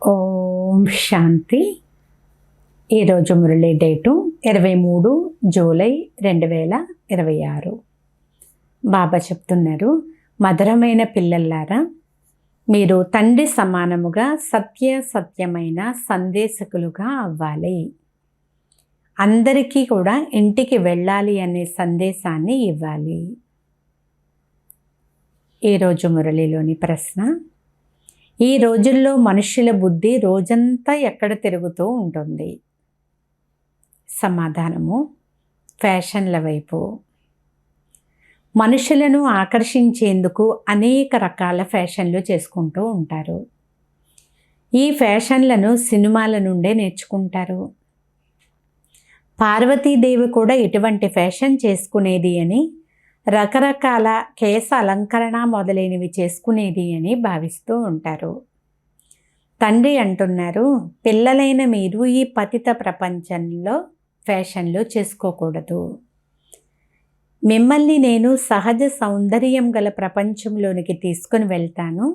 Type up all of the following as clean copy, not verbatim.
ఓం శాంతి. ఈరోజు Murali date 23 July 2026. బాబా చెప్తున్నారు, మధురమైన పిల్లల్లారా, మీరు తండ్రి సమానముగా సత్యమైన సందేశకులుగా అవ్వాలి. అందరికీ కూడా ఇంటికి వెళ్ళాలి అనే సందేశాన్ని ఇవ్వాలి. ఈరోజు మురళిలోని ప్రశ్న: ఈ రోజుల్లో మనుష్యుల బుద్ధి రోజంతా ఎక్కడ తిరుగుతూ ఉంటుంది? సమాధానము: ఫ్యాషన్ల వైపు. మనుషులను ఆకర్షించేందుకు అనేక రకాల ఫ్యాషన్లు చేసుకుంటూ ఉంటారు. ఈ ఫ్యాషన్లను సినిమాల నుండే నేర్చుకుంటారు. పార్వతీదేవి కూడా ఇటువంటి ఫ్యాషన్ చేసుకునేది అని, రకరకాల కేశ అలంకరణ మొదలైనవి చేసుకునేది అని భావిస్తూ ఉంటారు. తండ్రి అంటున్నారు, పిల్లలైన మీరు ఈ పతిత ప్రపంచంలో ఫ్యాషన్లు చేసుకోకూడదు. మిమ్మల్ని నేను సహజ సౌందర్యం గల ప్రపంచంలోనికి తీసుకుని వెళ్తాను.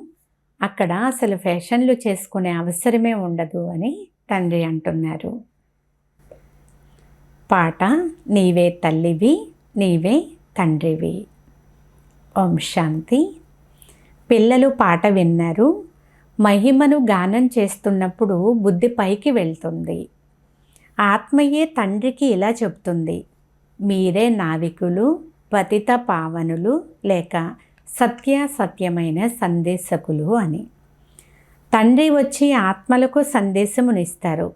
అక్కడ అసలు ఫ్యాషన్లు చేసుకునే అవసరమే ఉండదు అని తండ్రి అంటున్నారు. పాట: నీవే తల్లివి, నీవే తండ్రివి. ఓం శాంతి. పిల్లలు పాట విన్నారు. మహిమను గానం చేస్తున్నప్పుడు బుద్ధి పైకి వెళ్తుంది. ఆత్మయే తండ్రికి ఇలా చెప్తుంది, మీరే నావికులు, పతిత పావనులు లేక సత్యమైన సందేశకులు అని. తండ్రి వచ్చి ఆత్మలకు సందేశమునిస్తారు.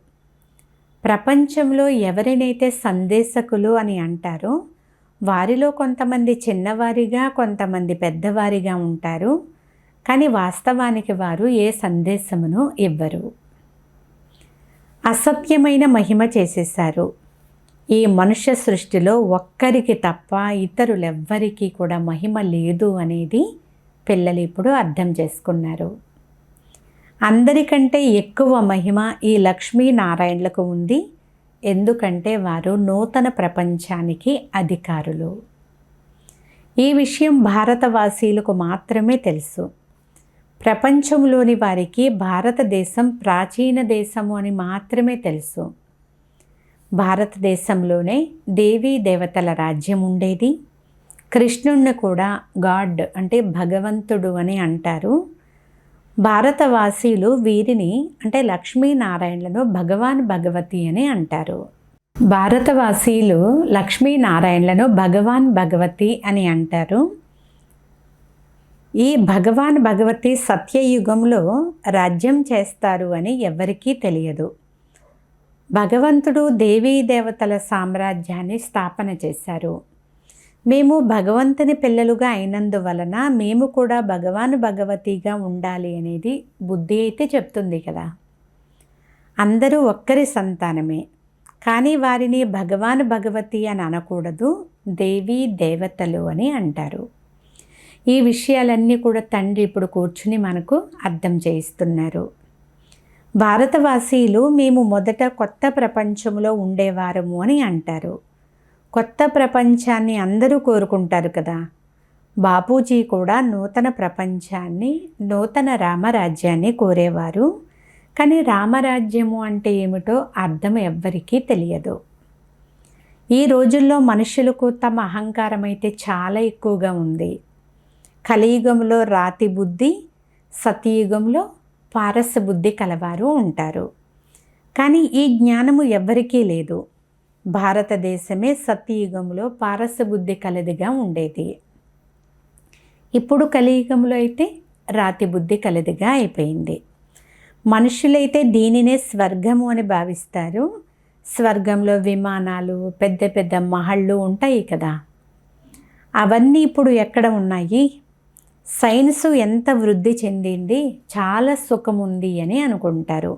ప్రపంచంలో ఎవరినైతే సందేశకులు అని అంటారో వారిలో కొంతమంది చిన్నవారిగా, కొంతమంది పెద్దవారిగా ఉంటారు. కానీ వాస్తవానికి వారు ఏ సందేశమును ఇవ్వరు. అసత్యమైన మహిమ చేసేశారు. ఈ మనుష్య సృష్టిలో ఒక్కరికి తప్ప ఇతరులెవ్వరికీ కూడా మహిమ లేదు అనేది పిల్లలు ఇప్పుడు అర్థం చేసుకున్నారు. అందరికంటే ఎక్కువ మహిమ ఈ లక్ష్మీనారాయణులకు ఉంది. ఎందుకంటే వారు నూతన ప్రపంచానికి అధికారులు. ఈ విషయం భారతవాసీలకు మాత్రమే తెలుసు. ప్రపంచంలోని వారికి భారతదేశం ప్రాచీన దేశము అని మాత్రమే తెలుసు. భారతదేశంలోనే దేవీ దేవతల రాజ్యం ఉండేది. కృష్ణుణ్ణి కూడా గాడ్ అంటే భగవంతుడు అని అంటారు. భారతవాసీలు వీరిని అంటే లక్ష్మీనారాయణలను భగవాన్ భగవతి అని అంటారు. భారతవాసీలు లక్ష్మీనారాయణలను భగవాన్ భగవతి అని అంటారు. ఈ భగవాన్ భగవతి సత్యయుగంలో రాజ్యం చేస్తారు అని ఎవరికీ తెలియదు. భగవంతుడు దేవీ దేవతల సామ్రాజ్యాన్ని స్థాపన చేశారు. మేము భగవంతుని పిల్లలుగా అయినందువలన మేము కూడా భగవాన్ భగవతిగా ఉండాలి అనేది బుద్ధి అయితే చెప్తుంది కదా. అందరూ ఒక్కరి సంతానమే, కానీ వారిని భగవాన్ భగవతి అని అనకూడదు, దేవీ దేవతలు అని అంటారు. ఈ విషయాలన్నీ కూడా తండ్రి ఇప్పుడు కూర్చుని మనకు అర్థం చేయిస్తున్నారు. భారతవాసీలు మేము మొదట కొత్త ప్రపంచంలో ఉండేవారము అని అంటారు. కొత్త ప్రపంచాన్ని అందరూ కోరుకుంటారు కదా. బాపూజీ కూడా నూతన ప్రపంచాన్ని, నూతన రామరాజ్యాన్ని కోరేవారు. కానీ రామరాజ్యము అంటే ఏమిటో అర్థం ఎవ్వరికీ తెలియదు. ఈ రోజుల్లో మనుషులకు తమ అహంకారం అయితే చాలా ఎక్కువగా ఉంది. కలియుగంలో రాతి బుద్ధి, సతయుగంలో పారస బుద్ధి కలవారు ఉంటారు. కానీ ఈ జ్ఞానము ఎవ్వరికీ లేదు. భారతదేశమే సత్యయుగంలో పారస బుద్ధి కలదిగా ఉండేది. ఇప్పుడు కలియుగంలో అయితే రాతి బుద్ధి కలదిగా అయిపోయింది. మనుషులైతే దీనినే స్వర్గము అని భావిస్తారు. స్వర్గంలో విమానాలు, పెద్ద పెద్ద మహళ్ళు ఉంటాయి కదా. అవన్నీ ఇప్పుడు ఎక్కడ ఉన్నాయి? సైన్సు ఎంత వృద్ధి చెందింది, చాలా సుఖముంది అని అనుకుంటారు.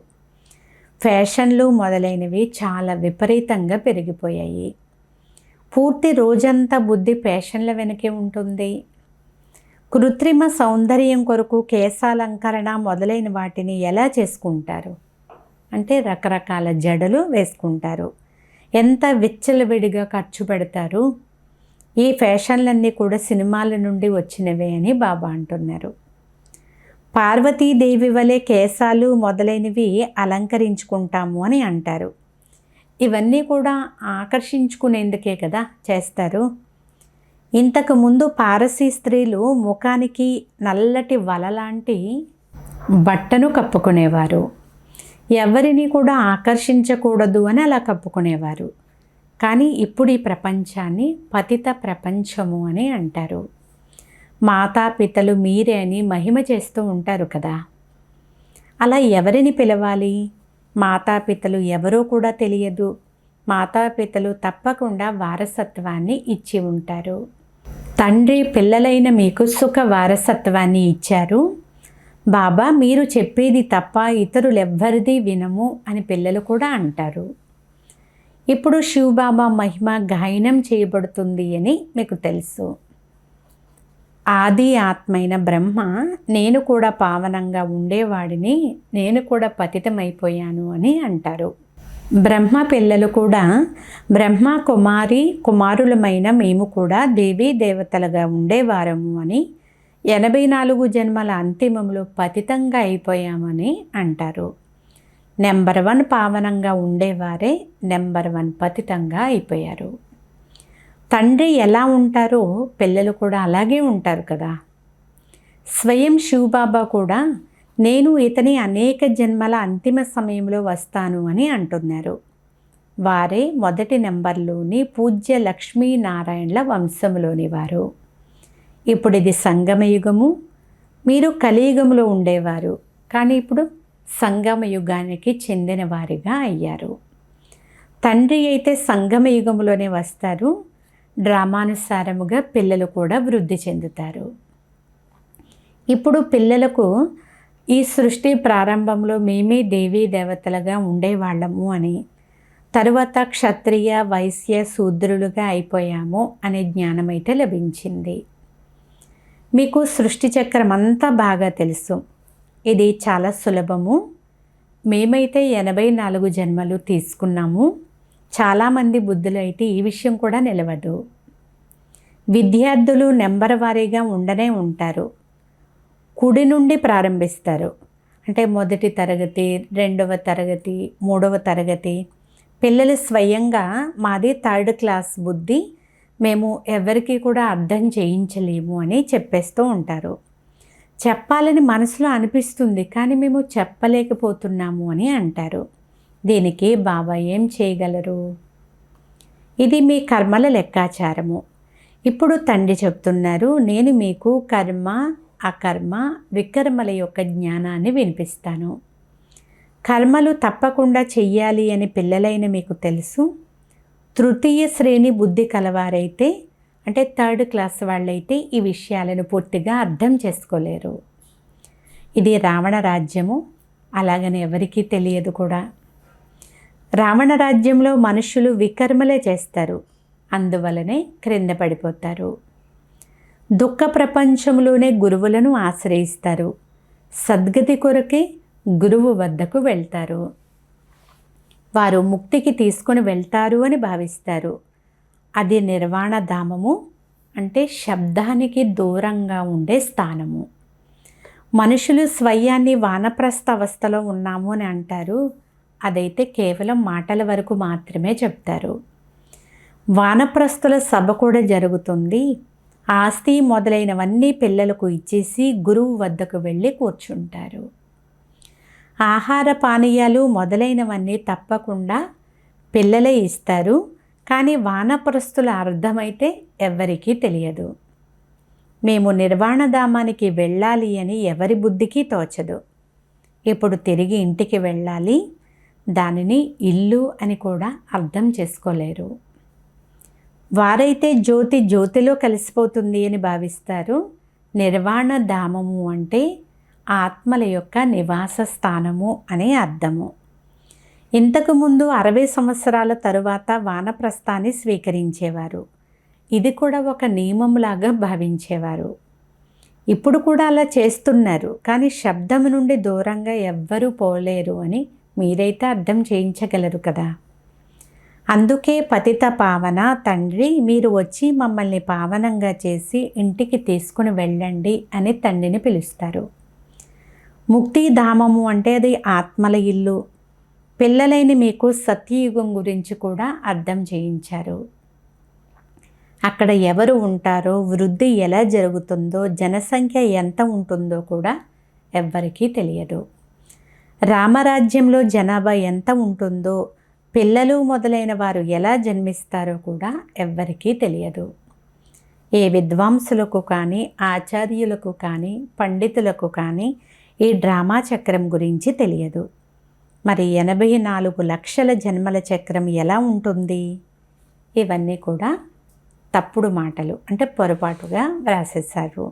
ఫ్యాషన్లు మొదలైనవి చాలా విపరీతంగా పెరిగిపోయాయి. పూర్తి రోజంతా బుద్ధి ఫ్యాషన్ల వెనకే ఉంటుంది. కృత్రిమ సౌందర్యం కొరకు కేశాలంకరణ మొదలైన వాటిని ఎలా చేసుకుంటారు అంటే రకరకాల జడలు వేసుకుంటారు. ఎంత విచ్చలవిడిగా ఖర్చు పెడతారు. ఈ ఫ్యాషన్లన్నీ కూడా సినిమాల నుండి వచ్చినవే అని బాబా అంటున్నారు. పార్వతీదేవి వలె కేశాలు మొదలైనవి అలంకరించుకుంటాము అని అంటారు. ఇవన్నీ కూడా ఆకర్షించుకునేందుకే కదా చేస్తారు. ఇంతకుముందు పారసీ స్త్రీలు ముఖానికి నల్లటి వలలాంటి బట్టను కప్పుకునేవారు. ఎవరిని కూడా ఆకర్షించకూడదు అని అలా కప్పుకునేవారు. కానీ ఇప్పుడు ఈ ప్రపంచాన్ని పతిత ప్రపంచము అని అంటారు. మాతాపితలు మీరే అని మహిమ చేస్తూ ఉంటారు కదా. అలా ఎవరిని పిలవాలి? మాతాపితలు ఎవరో కూడా తెలియదు. మాతాపితలు తప్పకుండా వారసత్వాన్ని ఇచ్చి ఉంటారు. తండ్రి పిల్లలైన మీకు సుఖ వారసత్వాన్ని ఇచ్చారు. బాబా మీరు చెప్పేది తప్ప ఇతరులెవ్వరిది వినము అని పిల్లలు కూడా అంటారు. ఇప్పుడు శివబాబా మహిమ గాయనం చేయబడుతుంది అని మీకు తెలుసు. ఆది ఆత్మైన బ్రహ్మ నేను కూడా పావనంగా ఉండేవాడిని, నేను కూడా పతితమైపోయాను అని అంటారు. బ్రహ్మ పిల్లలు కూడా బ్రహ్మ కుమారులమైన మేము కూడా దేవీ దేవతలుగా ఉండేవారము అని 84 జన్మల అంతిమంలో పతితంగా అయిపోయామని అంటారు. నెంబర్ 1 పావనంగా ఉండేవారే నెంబర్ 1 పతితంగా అయిపోయారు. తండ్రి ఎలా ఉంటారో పిల్లలు కూడా అలాగే ఉంటారు కదా. స్వయం శివబాబా కూడా నేను ఇతని అనేక జన్మల అంతిమ సమయంలో వస్తాను అని అంటున్నారు. వారే మొదటి నెంబర్లోని పూజ్య లక్ష్మీనారాయణల వంశంలోని వారు. ఇప్పుడు ఇది సంగమయుగము, మీరు కలియుగంలో ఉండేవారు, కానీ ఇప్పుడు సంగమయుగానికి చెందిన వారిగా అయ్యారు. తండ్రి అయితే సంగమయుగంలోనే వస్తారు. డ్రామానుసారముగా పిల్లలు కూడా వృద్ధి చెందుతారు. ఇప్పుడు పిల్లలకు ఈ సృష్టి ప్రారంభంలో మేమే దేవీ దేవతలుగా ఉండేవాళ్ళము అని, తరువాత క్షత్రియ వైశ్య శూద్రులుగా అయిపోయాము అనే జ్ఞానం అయితే లభించింది. మీకు సృష్టి చక్రం అంతా బాగా తెలుసు. ఇది చాలా సులభము. మేమైతే 84 జన్మలు తీసుకున్నాము. చాలామంది బుద్ధులు అయితే ఈ విషయం కూడా నిలవదు. విద్యార్థులు నెంబర్ వారీగా ఉండనే ఉంటారు. కుడి నుండి ప్రారంభిస్తారు. అంటే మొదటి తరగతి, 2వ తరగతి, 3వ తరగతి. పిల్లలు స్వయంగా మాది 3rd క్లాస్ బుద్ధి, మేము ఎవరికి కూడా అర్థం చేయించలేము అని చెప్పేస్తూ ఉంటారు. చెప్పాలని మనసులో అనిపిస్తుంది, కానీ మేము చెప్పలేకపోతున్నాము అని అంటారు. దీనికి బాబా ఏం చేయగలరు? ఇది మీ కర్మల లెక్కాచారము. ఇప్పుడు తండ్రి చెప్తున్నారు, నేను మీకు కర్మ అకర్మ వికర్మల యొక్క జ్ఞానాన్ని వినిపిస్తాను. కర్మలు తప్పకుండా చెయ్యాలి అని పిల్లలైన మీకు తెలుసు. తృతీయ శ్రేణి బుద్ధి కలవారైతే, అంటే 3rd క్లాస్ వాళ్ళైతే ఈ విషయాలను పూర్తిగా అర్థం చేసుకోలేరు. ఇది రావణ రాజ్యము, అలాగని ఎవరికీ తెలియదు కూడా. రావణ రాజ్యంలో మనుషులు వికర్మలే చేస్తారు, అందువలనే క్రింద పడిపోతారు. దుఃఖ ప్రపంచంలోనే గురువులను ఆశ్రయిస్తారు. సద్గతి కొరకే గురువు వద్దకు వెళ్తారు. వారు ముక్తికి తీసుకొని వెళ్తారు అని భావిస్తారు. అది నిర్వాణ ధామము, అంటే శబ్దానికి దూరంగా ఉండే స్థానము. మనుషులు స్వయాన్ని వానప్రస్థ అవస్థలో ఉన్నాము అని అంటారు. అదైతే కేవలం మాటల వరకు మాత్రమే చెప్తారు. వానప్రస్థుల సభ కూడా జరుగుతుంది. ఆస్తి మొదలైనవన్నీ పిల్లలకు ఇచ్చేసి గురువు వద్దకు వెళ్ళి కూర్చుంటారు. ఆహార పానీయాలు మొదలైనవన్నీ తప్పకుండా పిల్లలే ఇస్తారు. కానీ వానప్రస్థుల అర్థమైతే ఎవ్వరికీ తెలియదు. మేము నిర్వాణధామానికి వెళ్ళాలి అని ఎవరి బుద్ధికి తోచదు. ఇప్పుడు తిరిగి ఇంటికి వెళ్ళాలి, దానిని ఇల్లు అని కూడా అర్థం చేసుకోలేరు. వారైతే జ్యోతి జ్యోతిలో కలిసిపోతుంది అని భావిస్తారు. నిర్వాణ ధామము అంటే ఆత్మల యొక్క నివాస స్థానము అనే అర్థము. ఇంతకుముందు 60 సంవత్సరాల తరువాత వానప్రస్థాన్ని స్వీకరించేవారు. ఇది కూడా ఒక నియమంలాగా భావించేవారు. ఇప్పుడు కూడా అలా చేస్తున్నారు. కానీ శబ్దం నుండి దూరంగా ఎవ్వరూ పోలేరు అని మీరైతే అర్థం చేయించగలరు కదా. అందుకే పతిత పావన తండ్రి, మీరు వచ్చి మమ్మల్ని పావనంగా చేసి ఇంటికి తీసుకుని వెళ్ళండి అని తండ్రిని పిలుస్తారు. ముక్తిధామము అంటే అది ఆత్మల ఇల్లు. పిల్లలైన మీకు సత్యయుగం గురించి కూడా అర్థం చేయించారు. అక్కడ ఎవరు ఉంటారో, వృద్ధి ఎలా జరుగుతుందో, జనసంఖ్య ఎంత ఉంటుందో కూడా ఎవ్వరికీ తెలియదు. రామరాజ్యంలో జనాభా ఎంత ఉంటుందో, పిల్లలు మొదలైన వారు ఎలా జన్మిస్తారో కూడా ఎవ్వరికీ తెలియదు. ఏ విద్వాంసులకు కానీ, ఆచార్యులకు కానీ, పండితులకు కానీ ఈ డ్రామా చక్రం గురించి తెలియదు. మరి 84 లక్షల జన్మల చక్రం ఎలా ఉంటుంది? ఇవన్నీ కూడా తప్పుడు మాటలు, అంటే పొరపాటుగా వ్రాసేశారు.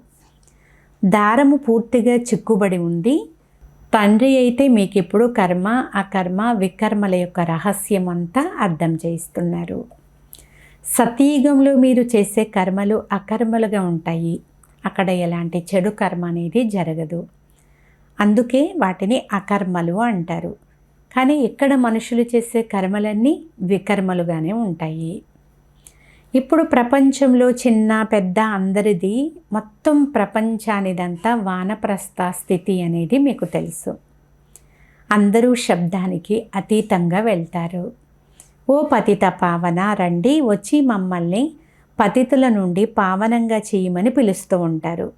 దారము పూర్తిగా చిక్కుబడి ఉంది. తండ్రి అయితే మీకు ఇప్పుడు కర్మ, అకర్మ, వికర్మల యొక్క రహస్యం అంతా అర్థం చేయిస్తున్నారు. సతయుగంలో మీరు చేసే కర్మలు అకర్మలుగా ఉంటాయి. అక్కడ ఎలాంటి చెడు కర్మ అనేది జరగదు. అందుకే వాటిని అకర్మలు అంటారు. కానీ ఇక్కడ మనుషులు చేసే కర్మలన్నీ వికర్మలుగానే ఉంటాయి. ఇప్పుడు ప్రపంచంలో చిన్న పెద్ద అందరిది, మొత్తం ప్రపంచానిదంతా వానప్రస్థ స్థితి అనేది మీకు తెలుసు. అందరూ శబ్దానికి అతీతంగా వెళ్తారు. ఓ పతిత పావన, రండి, వచ్చి మమ్మల్ని పతితుల నుండి పావనంగా చేయమని పిలుస్తూ ఉంటారు.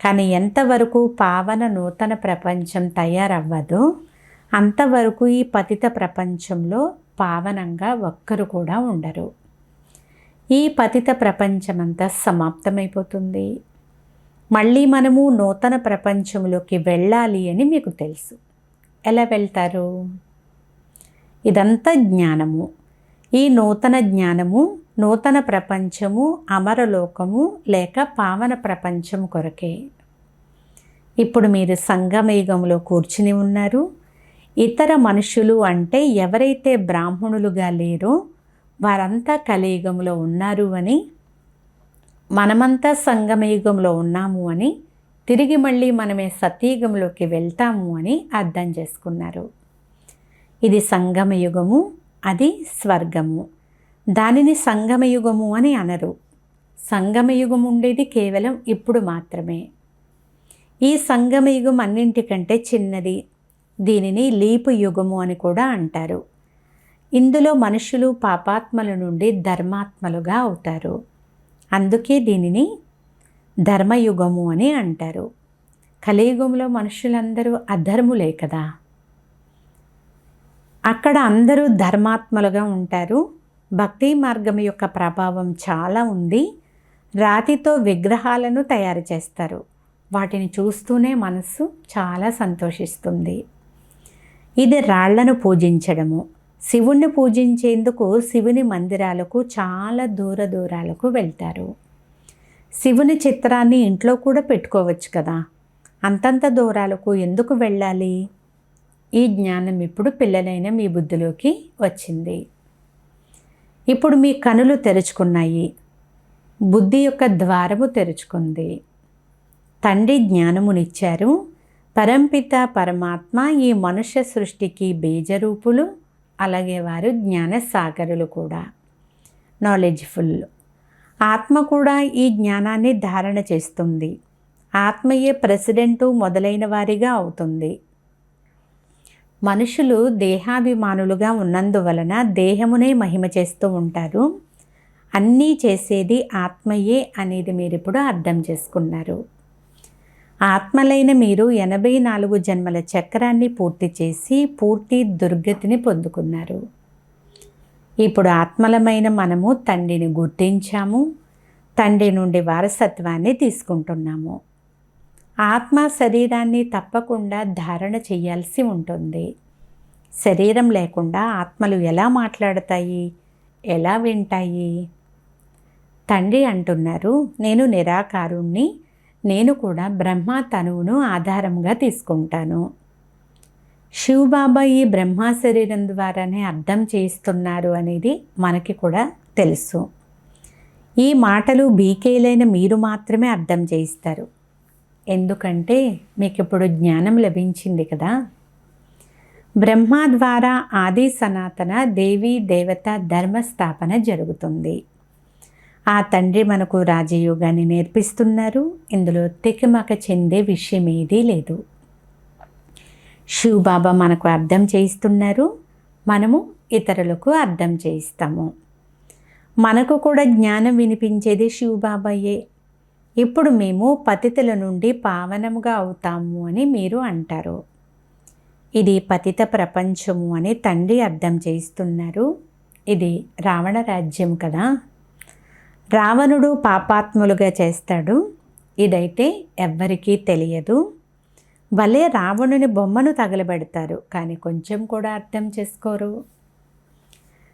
కానీ ఎంతవరకు పావన నూతన ప్రపంచం తయారవ్వదో అంతవరకు ఈ పతిత ప్రపంచంలో పావనంగా ఒక్కరు కూడా ఉండరు. ఈ పతిత ప్రపంచమంతా సమాప్తమైపోతుంది. మళ్ళీ మనము నూతన ప్రపంచంలోకి వెళ్ళాలి అని మీకు తెలుసు. ఎలా వెళ్తారు? ఇదంతా జ్ఞానము. ఈ నూతన జ్ఞానము, నూతన ప్రపంచము, అమరలోకము లేక పావన ప్రపంచం కొరకే. ఇప్పుడు మీరు సంగమయుగంలో కూర్చుని ఉన్నారు. ఇతర మనుషులు అంటే ఎవరైతే బ్రాహ్మణులుగా లేరో వారంతా కలియుగంలో ఉన్నారు అని, మనమంతా సంగమయుగంలో ఉన్నాము అని, తిరిగి మళ్ళీ మనమే సతయుగంలోకి వెళ్తాము అని అర్థం చేసుకున్నారు. ఇది సంగమయుగము, అది స్వర్గము. దానిని సంగమయుగము అని అనరు. సంగమయుగం ఉండేది కేవలం ఇప్పుడు మాత్రమే. ఈ సంగమయుగం అన్నింటికంటే చిన్నది. దీనిని లీపు యుగము అని కూడా అంటారు. ఇందులో మనుషులు పాపాత్మల నుండి ధర్మాత్మలుగా అవుతారు. అందుకే దీనిని ధర్మయుగము అని అంటారు. కలియుగంలో మనుషులందరూ అధర్ములే కదా. అక్కడ అందరూ ధర్మాత్మలుగా ఉంటారు. భక్తి మార్గం యొక్క ప్రభావం చాలా ఉంది. రాతితో విగ్రహాలను తయారు చేస్తారు. వాటిని చూస్తూనే మనస్సు చాలా సంతోషిస్తుంది. ఇది రాళ్లను పూజించడము. శివుణ్ణి పూజించేందుకు శివుని మందిరాలకు చాలా దూరాలకు వెళ్తారు. శివుని చిత్రాన్ని ఇంట్లో కూడా పెట్టుకోవచ్చు కదా. అంతంత దూరాలకు ఎందుకు వెళ్ళాలి? ఈ జ్ఞానం ఇప్పుడు పిల్లలైన మీ బుద్ధిలోకి వచ్చింది. ఇప్పుడు మీ కనులు తెరుచుకున్నాయి. బుద్ధి యొక్క ద్వారము తెరుచుకుంది. తండ్రి జ్ఞానమునిచ్చారు. పరంపిత పరమాత్మ ఈ మనుష్య సృష్టికి బీజరూపులు. అలాగే వారు జ్ఞానసాగరులు కూడా, నాలెడ్జ్ఫుల్. ఆత్మ కూడా ఈ జ్ఞానాన్ని ధారణ చేస్తుంది. ఆత్మయే ప్రెసిడెంటు మొదలైన వారిగా అవుతుంది. మనుషులు దేహాభిమానులుగా ఉన్నందువలన దేహమునే మహిమ చేస్తూ ఉంటారు. అన్నీ చేసేది ఆత్మయే అనేది మీరు ఇప్పుడు అర్థం చేసుకున్నారు. ఆత్మలైన మీరు 84 జన్మల చక్రాన్ని పూర్తి చేసి పూర్తి దుర్గతిని పొందుకున్నారు. ఇప్పుడు ఆత్మలమైన మనము తండ్రిని గుర్తించాము. తండ్రి నుండి వారసత్వాన్ని తీసుకుంటున్నాము. ఆత్మ శరీరాన్ని తప్పకుండా ధారణ చేయాల్సి ఉంటుంది. శరీరం లేకుండా ఆత్మలు ఎలా మాట్లాడతాయి, ఎలా వింటాయి? తండ్రి అంటున్నారు, నేను నిరాకారుణ్ణి, నేను కూడా బ్రహ్మ తనువును ఆధారంగా తీసుకుంటాను. శివబాబా ఈ బ్రహ్మ శరీరం ద్వారానే అర్థం చేయిస్తున్నారు అనేది మనకి కూడా తెలుసు. ఈ మాటలు బీకేలైన మీరు మాత్రమే అర్థం చేయిస్తారు. ఎందుకంటే మీకు ఇప్పుడు జ్ఞానం లభించింది కదా. బ్రహ్మ ద్వారా ఆది సనాతన దేవీ దేవత ధర్మస్థాపన జరుగుతుంది. ఆ తండ్రి మనకు రాజయోగాన్ని నేర్పిస్తున్నారు. ఇందులో తికమక చెందే విషయం ఏదీ లేదు. శివబాబా మనకు అర్థం చేయిస్తున్నారు, మనము ఇతరులకు అర్థం చేయిస్తాము. మనకు కూడా జ్ఞానం వినిపించేది శివబాబాయే. ఇప్పుడు మేము పతితుల నుండి పావనముగా అవుతాము అని మీరు అంటారు. ఇది పతిత ప్రపంచము అని తండ్రి అర్థం చేయిస్తున్నారు. ఇది రావణ రాజ్యం కదా. రావణుడు పాపాత్ములుగా చేస్తాడు. ఇదైతే ఎవ్వరికీ తెలియదు. భలే రావణుని బొమ్మను తగలబెడతారు, కానీ కొంచెం కూడా అర్థం చేసుకోరు.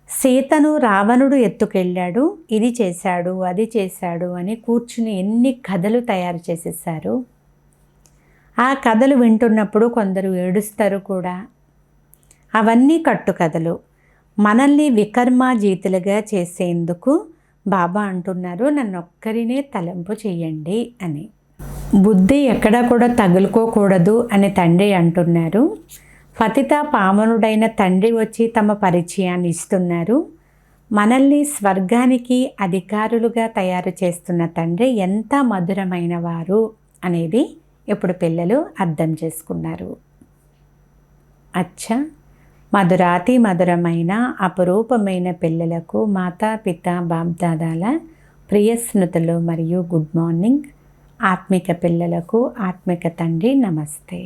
సీతను రావణుడు ఎత్తుకెళ్ళాడు, ఇది చేశాడు, అది చేశాడు అని కూర్చుని ఎన్ని కథలు తయారు చేసేసారు. ఆ కథలు వింటున్నప్పుడు కొందరు ఏడుస్తారు కూడా. అవన్నీ కట్టుకథలు. మనల్ని వికర్మాజీతులుగా చేసేందుకు బాబా అంటున్నారు, నన్నొక్కరినే తలంపు చేయండి అని. బుద్ధి ఎక్కడా కూడా తగులుకోకూడదు అని తండ్రి అంటున్నారు. పతిత పావనుడైన తండ్రి వచ్చి తమ పరిచయాన్ని ఇస్తున్నారు. మనల్ని స్వర్గానికి అధికారులుగా తయారు చేస్తున్న తండ్రి ఎంత మధురమైన వారు అనేది ఇప్పుడు పిల్లలు అర్థం చేసుకున్నారు. అచ్చా, మధురాతి మధురమైన అపురూపమైన పిల్లలకు మాతాపిత బాబ్దాదాల ప్రియ స్మృతులు మరియు గుడ్ మార్నింగ్. ఆత్మిక పిల్లలకు ఆత్మిక తండ్రి నమస్తే.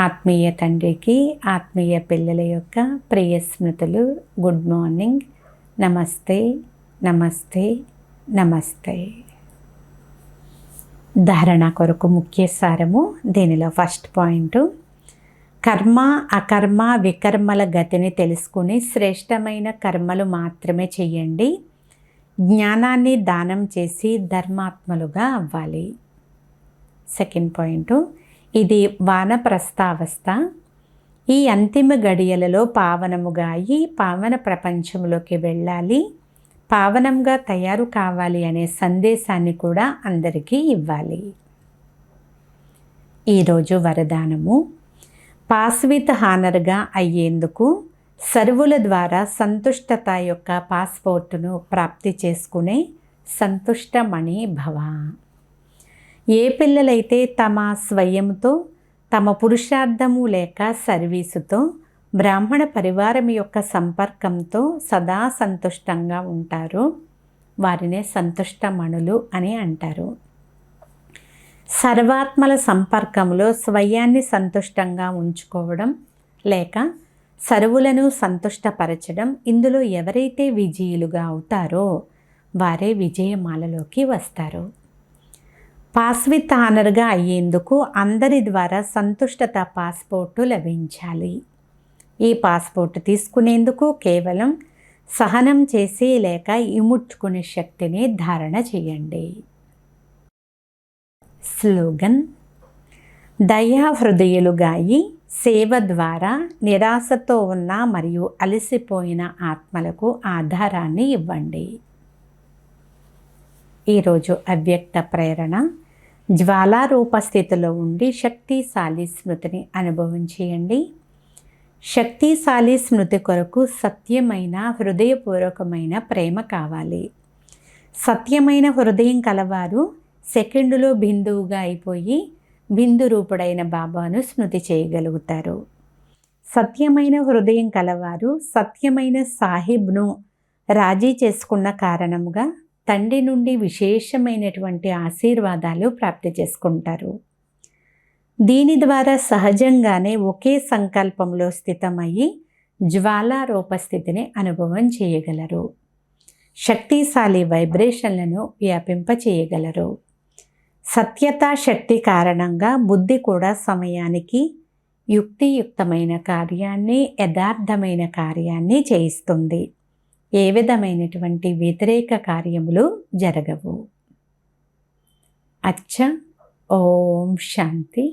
ఆత్మీయ తండ్రికి ఆత్మీయ పిల్లల యొక్క ప్రియ స్మృతులు గుడ్ మార్నింగ్. నమస్తే, నమస్తే, నమస్తే. ధారణ కొరకు ముఖ్య సారము. దీనిలో ఫస్ట్ పాయింట్, కర్మ అకర్మ వికర్మల గతిని తెలుసుకుని శ్రేష్టమైన కర్మలు మాత్రమే చెయ్యండి. జ్ఞానాన్ని దానం చేసి ధర్మాత్మలుగా అవ్వాలి. సెకండ్ పాయింట్, ఇది వానప్రస్థావస్థ. ఈ అంతిమ గడియలలో పావనముగా అయి పావన ప్రపంచంలోకి వెళ్ళాలి, పావనంగా తయారు కావాలి అనే సందేశాన్ని కూడా అందరికీ ఇవ్వాలి. ఈరోజు వరదానము, పాస్విత్ హానర్గా అయ్యేందుకు సర్వుల ద్వారా సంతుష్టత యొక్క పాస్పోర్టును ప్రాప్తి చేసుకునే సంతుష్టమణి భవ. ఏ పిల్లలైతే తమ స్వయంతో, తమ పురుషార్థము లేక సర్వీసుతో, బ్రాహ్మణ పరివారం యొక్క సంపర్కంతో సదా సంతుష్టంగా ఉంటారో వారినే సంతుష్టమణులు అని అంటారు. సర్వాత్మల సంపర్కంలో స్వయాన్ని సంతుష్టంగా ఉంచుకోవడం లేక సర్వులను సంతుష్టపరచడం, ఇందులో ఎవరైతే విజయులుగా అవుతారో వారే విజయమాలలోకి వస్తారు. పాస్విత్ ఆనర్గా అయ్యేందుకు అందరి ద్వారా సంతుష్టత పాస్పోర్టు లభించాలి. ఈ పాస్పోర్ట్ తీసుకునేందుకు కేవలం సహనం చేసి లేక ఇముడ్చుకునే శక్తిని ధారణ చేయండి. స్లోగన్, దయా హృదయులుగా అయి సేవ ద్వారా నిరాశతో ఉన్న మరియు అలసిపోయిన ఆత్మలకు ఆధారాన్ని ఇవ్వండి. ఈరోజు అవ్యక్త ప్రేరణ, జ్వాలారూప స్థితిలో ఉండి శక్తిశాలి స్మృతిని అనుభవం చేయండి. శక్తిశాలి స్మృతి కొరకు సత్యమైన హృదయపూర్వకమైన ప్రేమ కావాలి. సత్యమైన హృదయం కలవారు సెకండులో బిందువుగా అయిపోయి బిందు రూపుడైన బాబాను స్మృతి చేయగలుగుతారు. సత్యమైన హృదయం కలవారు సత్యమైన సాహిబ్ను రాజీ చేసుకున్న కారణముగా తండ్రి నుండి విశేషమైనటువంటి ఆశీర్వాదాలు ప్రాప్తి చేసుకుంటారు. దీని ద్వారా సహజంగానే ఒకే సంకల్పంలో స్థితమయ్యి జ్వాలారూప స్థితిని అనుభవం చేయగలరు. శక్తిశాలి వైబ్రేషన్లను వ్యాపింపచేయగలరు. సత్యతా శక్తి కారణంగా బుద్ధి కూడా సమయానికి యుక్తియుక్తమైన కార్యాన్ని, యథార్థమైన కార్యాన్ని చేయిస్తుంది. ఏ విధమైనటువంటి వ్యతిరేక కార్యములు జరగవు. అచ్చ, ఓం శాంతి.